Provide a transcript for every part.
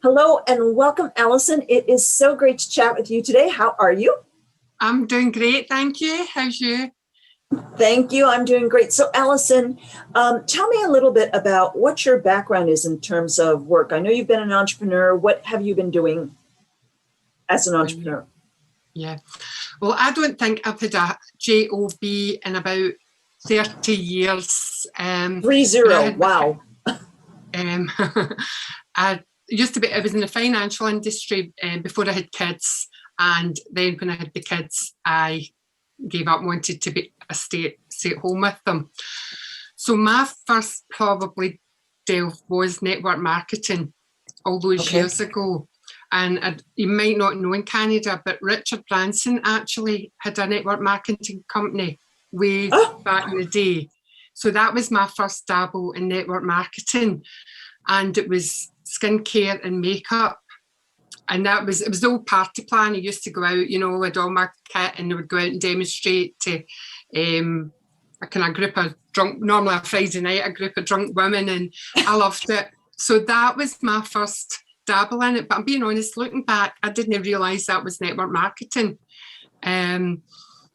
Hello and welcome, Alison. It is so great to chat with you today. How are you? I'm doing great, thank you. How's you? Thank you. I'm doing great. So, Alison, tell me a little bit about what your background is in terms of work. I know you've been an entrepreneur. What have you been doing as an entrepreneur? Yeah. Well, I don't think I've had a job in about 30 years. 30. Wow. I I was in the financial industry before I had kids. And then when I had the kids, I gave up, wanted to stay at home with them. So my first probably delve was network marketing all those years ago. And you might not know in Canada, but Richard Branson actually had a network marketing company way back in the day. So that was my first dabble in network marketing. And it was skincare and makeup. And it was the old party plan. I used to go out, with all my kit, and I would go out and demonstrate to a kind of group of drunk, normally a Friday night, a group of drunk women, and I loved it. So that was my first dabble in it. But I'm being honest, looking back, I didn't realise that was network marketing. And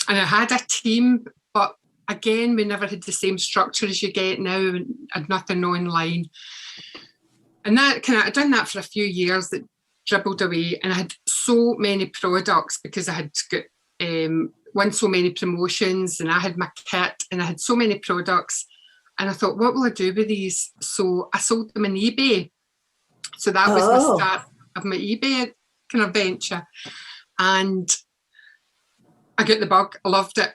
I had a team, but again, we never had the same structure as you get now, and had nothing online. And I'd done that for a few years. That dribbled away, and I had so many products because I had got won so many promotions, and I had my kit, and I had so many products, and I thought, what will I do with these? So I sold them on eBay. So that was the start of my eBay kind of venture, and I got the bug. I loved it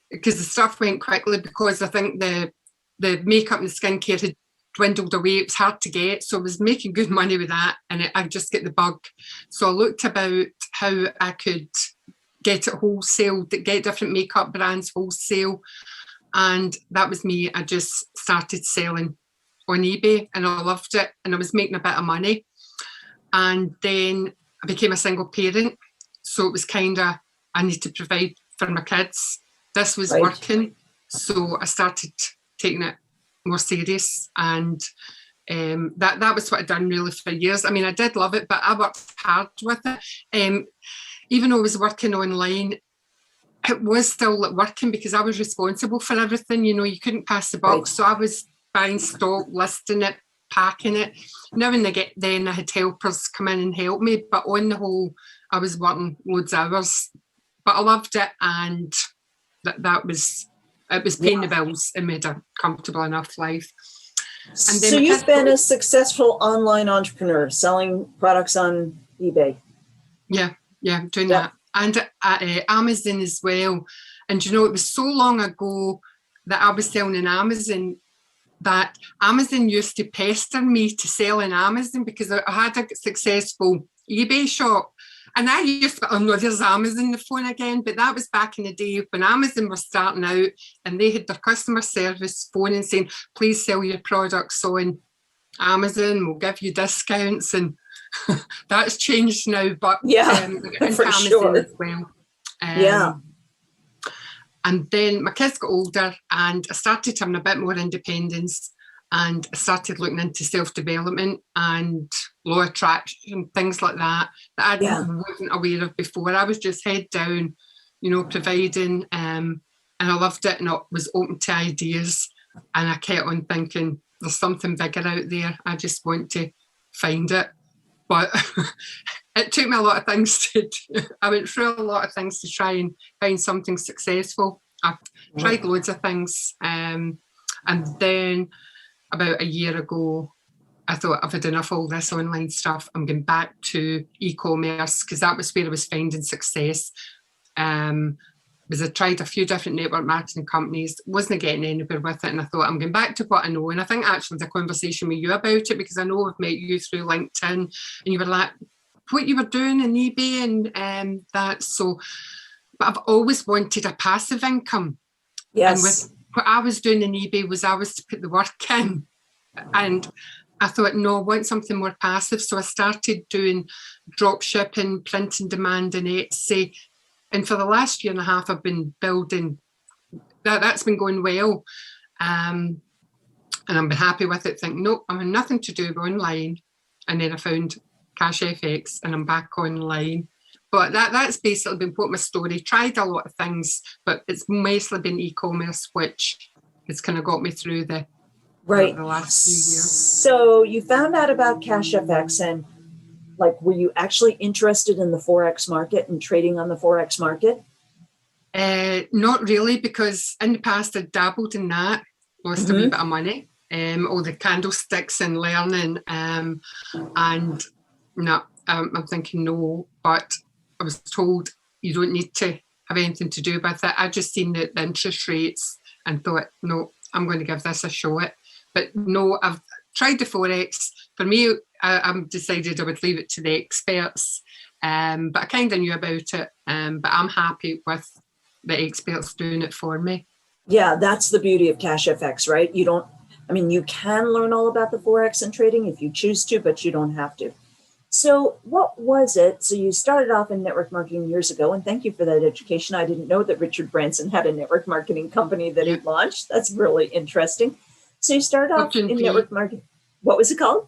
because the stuff went quickly, because I think the makeup and the skincare had dwindled away. It was hard to get, so I was making good money with that, and I just get the bug. So I looked about how I could get it wholesale, get different makeup brands wholesale, and that was me. I just started selling on eBay, and I loved it, and I was making a bit of money. And then I became a single parent, so it was kind of, I need to provide for my kids. This was working, so I started taking it more serious, and that was what I'd done really for years. I mean, I did love it, but I worked hard with it. Even though I was working online, it was still working because I was responsible for everything. You couldn't pass the buck. So I was buying stock, listing it, packing it. Now and then I had helpers come in and help me, but on the whole, I was working loads of hours. But I loved it, and it was paying the bills and made a comfortable enough life. And so you've been a successful online entrepreneur selling products on eBay. Yeah, doing that. And at Amazon as well. And it was so long ago that I was selling on Amazon that Amazon used to pester me to sell on Amazon because I had a successful eBay shop. And I used to, no, there's Amazon, the phone again, but that was back in the day when Amazon were starting out, and they had their customer service phone and saying, please sell your products on Amazon, we'll give you discounts. And that's changed now, but for Amazon sure as well. And then my kids got older, and I started having a bit more independence, and I started looking into self-development and law of attraction, things like that I wasn't aware of before. I was just head down, providing, and I loved it, and I was open to ideas, and I kept on thinking there's something bigger out there. I just want to find it. But it took me a lot of things I went through a lot of things to try and find something successful. I tried loads of things, and then about a year ago, I thought, I've had enough of all this online stuff. I'm going back to e-commerce, because that was where I was finding success. Because I tried a few different network marketing companies, wasn't getting anywhere with it, and I thought, I'm going back to what I know. And I think actually there's a conversation with you about it, because I know I've met you through LinkedIn, and you were like, what you were doing in eBay and that. So, but I've always wanted a passive income. Yes. And with what I was doing in eBay was I was to put the work in, and I thought, no, I want something more passive. So I started doing drop shipping, print and demand, and Etsy. And for the last year and a half, I've been building. That's been going well. And I've been happy with it, thinking, nope, I have nothing to do with online. And then I found CashFX, and I'm back online. But that's basically been what my story. Tried a lot of things, but it's mostly been e-commerce, which has kind of got me through the last few years. So you found out about CashFX, and like, were you actually interested in the Forex market and trading on the Forex market? Not really, because in the past I dabbled in that, lost a wee bit of money, all the candlesticks and learning, and no, I'm thinking no, but I was told you don't need to have anything to do with it. I just seen the interest rates and thought, no, I'm going to give this a shot. But no, I've tried the Forex. For me, I've decided I would leave it to the experts, but I kind of knew about it, but I'm happy with the experts doing it for me. Yeah, that's the beauty of CashFX, right? You can learn all about the Forex and trading if you choose to, but you don't have to. So what was it? So you started off in network marketing years ago, and thank you for that education. I didn't know that Richard Branson had a network marketing company that he launched. That's really interesting. So you started off in network marketing. What was it called?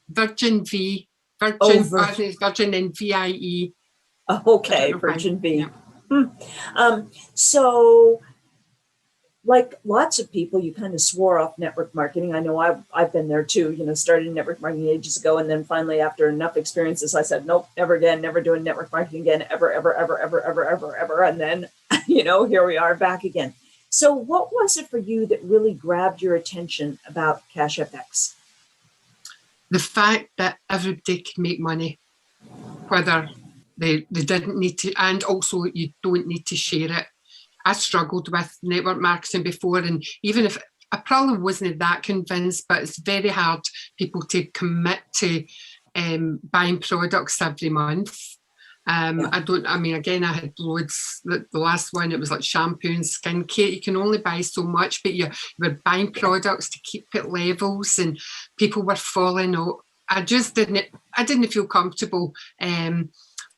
Virgin V. Virgin and VIE. Okay, Virgin V. Yeah. So like lots of people, you kind of swore off network marketing. I know I've been there too, started in network marketing ages ago. And then finally, after enough experiences, I said, nope, never again, never doing network marketing again, ever. And then, here we are back again. So what was it for you that really grabbed your attention about CashFX? The fact that everybody can make money, whether they didn't need to, and also you don't need to share it. I struggled with network marketing before, and even if I probably wasn't that convinced, but it's very hard people to commit to buying products every month. I had loads. The last one, it was like shampoo and skincare. You can only buy so much, but you were buying products to keep at levels, and people were falling out. I didn't feel comfortable.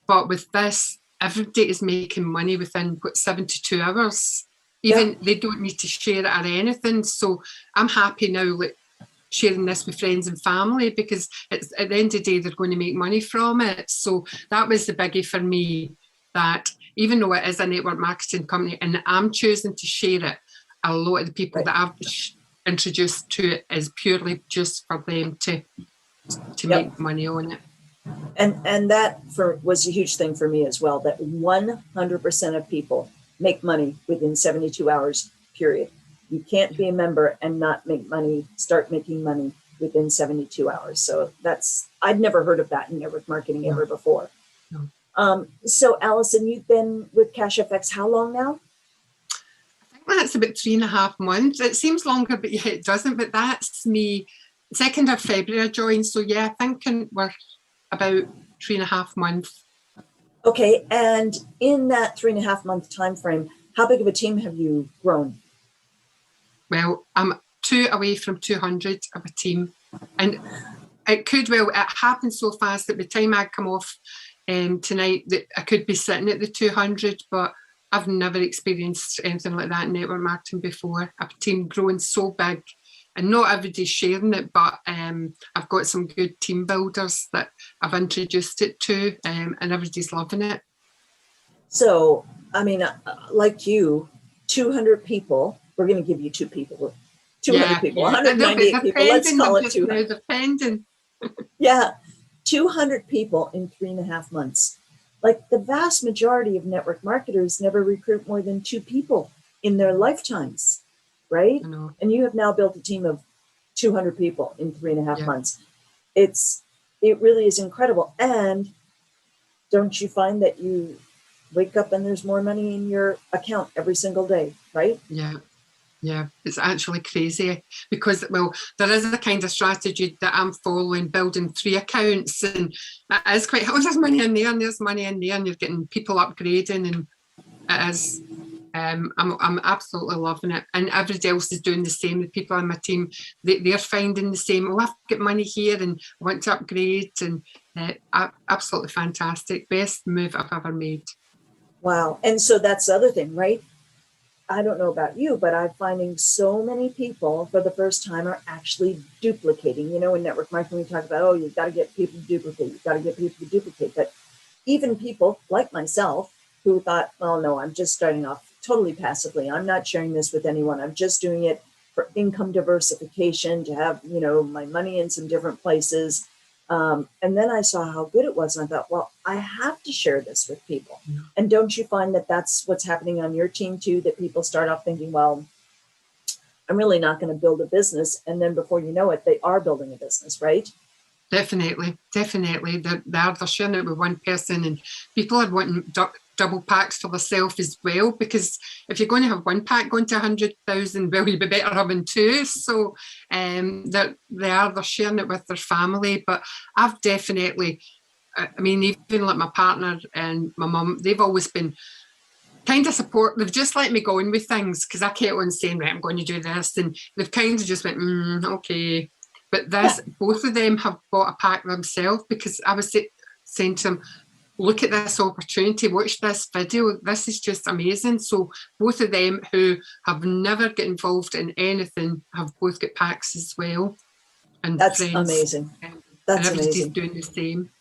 But with this, everybody is making money within 72 hours. Even they don't need to share it or anything. So I'm happy now, sharing this with friends and family, because it's at the end of the day they're going to make money from it. So that was the biggie for me, that even though it is a network marketing company and I'm choosing to share it, a lot of the people that I've introduced to it is purely just for them to make money on it. And that was a huge thing for me as well, that 100% of people make money within 72 hours, period. You can't be a member and not start making money within 72 hours. So I'd never heard of that in network marketing ever before. No. So Alison, you've been with CashFX how long now? I think that's about 3.5 months. It seems longer, but it doesn't. But that's me, 2nd of February I joined. So I think we're about 3.5 months. Okay, and in that 3.5 month time frame, how big of a team have you grown? Well, I'm 2 away from 200 of a team, and it happened so fast that by the time I come off tonight, that I could be sitting at the 200, but I've never experienced anything like that in network marketing before. A team growing so big, and not everybody's sharing it, but I've got some good team builders that I've introduced it to, and everybody's loving it. So, like you, 200 people, we're going to give you 2 people, 200 people, 198 people, let's call it 200. Yeah, 200 people in 3.5 months. Like the vast majority of network marketers never recruit more than 2 people in their lifetimes. Right? And you have now built a team of 200 people in 3.5 months. It really is incredible. And don't you find that you wake up and there's more money in your account every single day, right? Yeah, it's actually crazy, because there is a kind of strategy that I'm following, building 3 accounts, and it is quite, there's money in there and there's money in there, and you're getting people upgrading, and it is. I'm absolutely loving it, and everybody else is doing the same. The people on my team, they're finding the same. I've got money here and I want to upgrade, and absolutely fantastic. Best move I've ever made. Wow. And so that's the other thing, right? I don't know about you, but I'm finding so many people for the first time are actually duplicating. You know, in network marketing, we talk about, oh, you've got to get people to duplicate. You've got to get people to duplicate. But even people like myself who thought, well, no, I'm just starting off totally passively. I'm not sharing this with anyone. I'm just doing it for income diversification, to have, you know, my money in some different places. And then I saw how good it was. And I thought, well, I have to share this with people. Yeah. And don't you find that that's what's happening on your team too, that people start off thinking, well, I'm really not going to build a business. And then before you know it, they are building a business, right? Definitely. They're sharing it with one person, and people are wanting double packs for themselves as well, because if you're going to have one pack going to 100,000, well, you'd be better having two. So they're sharing it with their family. But I've definitely, I mean, even like my partner and my mum, they've always been kind of support. They've just let me go in with things, because I kept on saying, right, I'm going to do this, and they've kind of just went, okay. But both of them have bought a pack themselves, because I was saying to them, look at this opportunity, watch this video, this is just amazing. So both of them, who have never got involved in anything, have both got packs as well. And that's friends, amazing. and That's everybody's amazing. doing the same.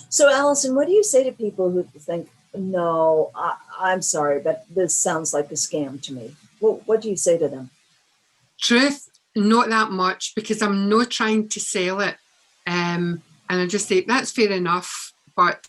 So Alison, what do you say to people who think, no, I'm sorry, but this sounds like a scam to me? What do you say to them? Truth, not that much, because I'm not trying to sell it. And I just say, that's fair enough, but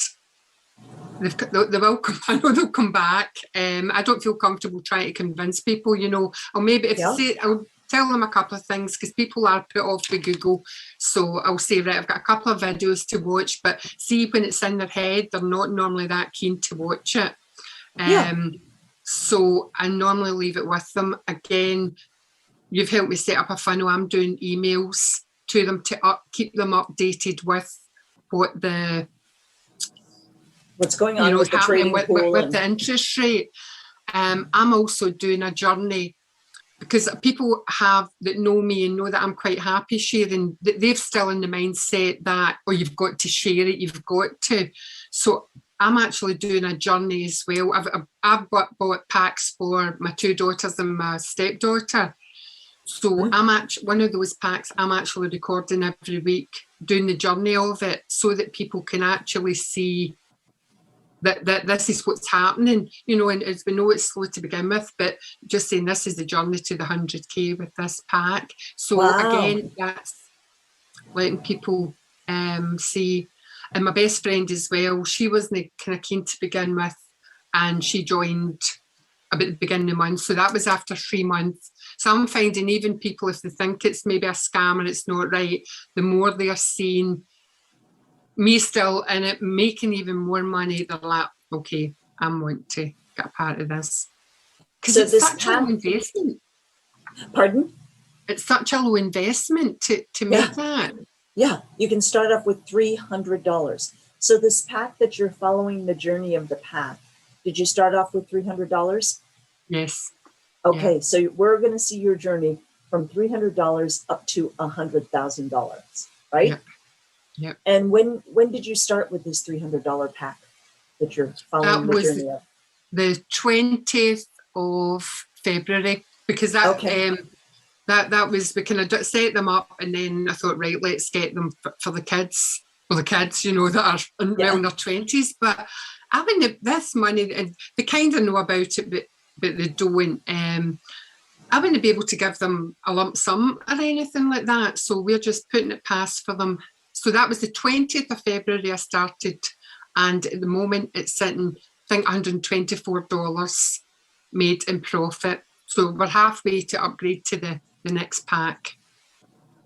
they will come, I know they'll come back. I don't feel comfortable trying to convince people, you know, or maybe if I'll tell them a couple of things, because people are put off with Google. So I'll say, right, I've got a couple of videos to watch, but see, when it's in their head, they're not normally that keen to watch it. So I normally leave it with them. Again, you've helped me set up a funnel. I'm doing emails to them to keep them updated with what's going on with the trading pool with the interest rate. I'm also doing a journey, because people that know me and know that I'm quite happy sharing, they're still in the mindset that, oh, you've got to share it, you've got to. So I'm actually doing a journey as well. I've bought packs for my two daughters and my stepdaughter. So I'm actually, one of those packs, I'm actually recording every week, doing the journey of it, so that people can actually see that this is what's happening, you know. And as we know, it's slow to begin with, but just saying this is the journey to the 100K with this pack. So again, that's letting people see. And my best friend as well, she wasn't kind of keen to begin with, and she joined about the beginning of the month. So that was after 3 months. So I'm finding even people, if they think it's maybe a scam or it's not right, the more they are seeing me still in it, making even more money, they're like, okay, I'm wanting to get a part of this. Because so it's such a low investment. Pardon? It's such a low investment to make that. Yeah, you can start off with $300. So this pack that you're following the journey of the path, did you start off with $300? Yes. Okay, yeah. So we're going to see your journey from $300 up to $100,000, right? Yep. And when did you start with this $300 pack that you're following the journey of? The 20th of February, because that that was, we kind of set them up, and then I thought, right, let's get them for the kids. Well, the kids, you know, that are in their 20s. But I mean, this money, and they kind of know about it, but they don't. I wouldn't be able to give them a lump sum or anything like that. So we're just putting it past for them. So that was the 20th of February I started. And at the moment it's sitting, I think, $124 made in profit. So we're halfway to upgrade to the next pack.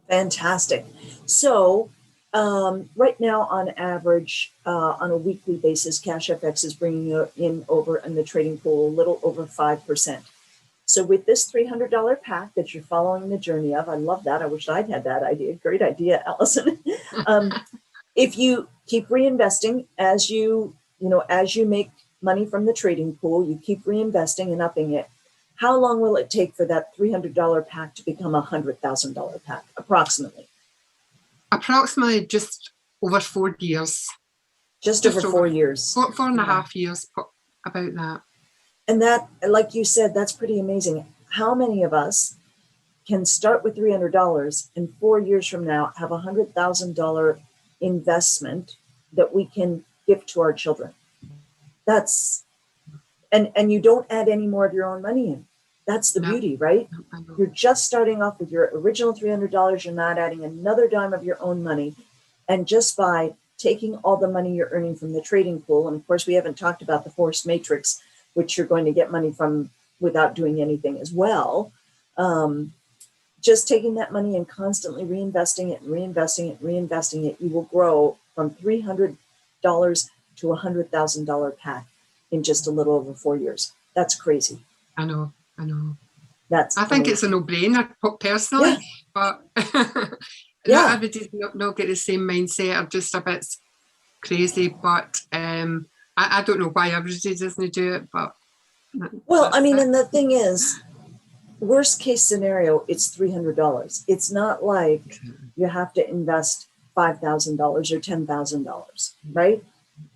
Fantastic. So right now, on average, on a weekly basis, CashFX is bringing you in over in the trading pool a little over 5%. So with this $300 pack that you're following the journey of, I love that. I wish I'd had that idea. Great idea, Alison. If you keep reinvesting as you make money from the trading pool, you keep reinvesting and upping it. How long will it take for that $300 pack to become a $100,000 pack, approximately? Approximately just over 4 years. Just over 4 years. Four and a half years, about that. And that, like you said, that's pretty amazing. How many of us can start with $300 and 4 years from now have $100,000 investment that we can give to our children? That's, and you don't add any more of your own money in. That's the beauty, right? You're just starting off with your original $300. You're not adding another dime of your own money. And just by taking all the money you're earning from the trading pool, and of course, we haven't talked about the forced matrix, which you're going to get money from without doing anything as well. Just taking that money and constantly reinvesting it, you will grow from $300 to $100,000 pack in just a little over 4 years. That's crazy. I know. I think it's a no-brainer personally, but not everybody's not get the same mindset. I'm just a bit crazy, but I don't know why everybody doesn't do it. But and the thing is, worst case scenario, it's $300. It's not like you have to invest $5,000 or $10,000, right?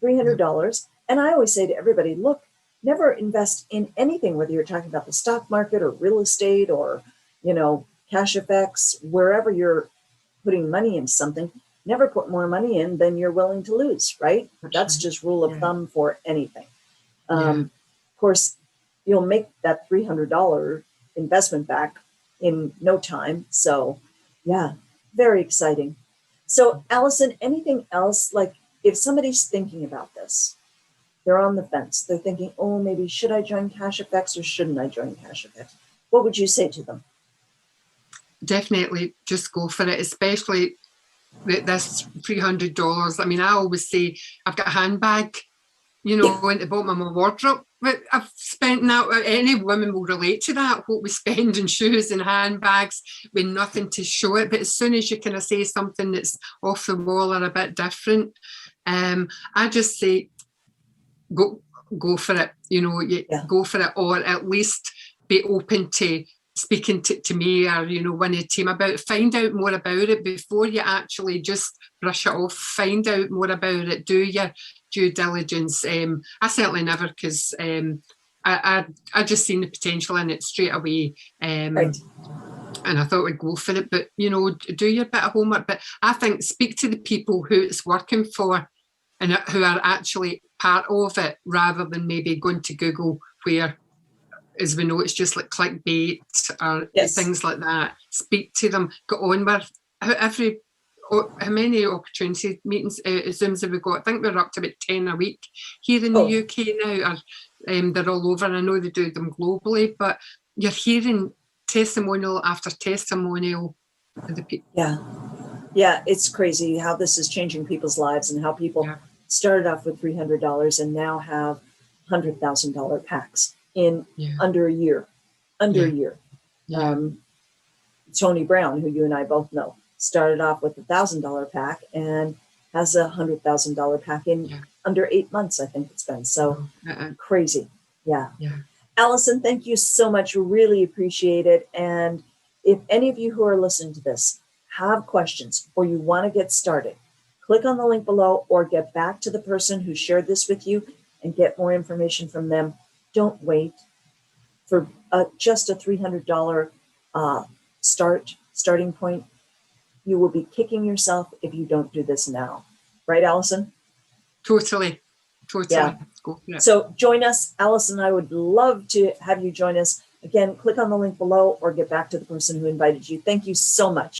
$300. And I always say to everybody, look, never invest in anything, whether you're talking about the stock market or real estate or, CashFx, wherever you're putting money into something, never put more money in than you're willing to lose, right? That's just rule of thumb for anything. Of course, you'll make that $300 investment back in no time. So very exciting. So Alison, anything else? Like if somebody's thinking about this, they're on the fence. They're thinking, oh, maybe should I join CashFx or shouldn't I join CashFx? What would you say to them? Definitely just go for it, especially this $300. I mean, I always say I've got a handbag, in the bottom of my wardrobe, but I've spent now, any woman will relate to that, what we spend in shoes and handbags with nothing to show it. But as soon as you kind of say something that's off the wall or a bit different, I just say, go for it, go for it, or at least be open to speaking to me or, one of the team about it. Find out more about it before you actually just brush it off. Find out more about it. Do your due diligence. I certainly never, because I just seen the potential in it straight away. Right. And I thought we'd go for it, but, do your bit of homework. But I think speak to the people who it's working for and who are actually part of it, rather than maybe going to Google, where, as we know, it's just like clickbait or things like that. Speak to them, go on with how many opportunity meetings, Zooms have we got? I think we're up to about 10 a week here in the UK now, or they're all over. I know they do them globally, but you're hearing testimonial after testimonial of the people. Yeah, it's crazy how this is changing people's lives and how people started off with $300 and now have $100,000 packs in under a year. Tony Brown, who you and I both know, started off with $1,000 pack and has a $100,000 pack in under 8 months, I think it's been. So crazy. Yeah. Alison, thank you so much. Really appreciate it. And if any of you who are listening to this have questions or you want to get started, click on the link below or get back to the person who shared this with you and get more information from them. Don't wait for just a $300 starting point. You will be kicking yourself if you don't do this now. Right, Alison? Totally. Yeah. So join us. Alison and I would love to have you join us. Again, click on the link below or get back to the person who invited you. Thank you so much.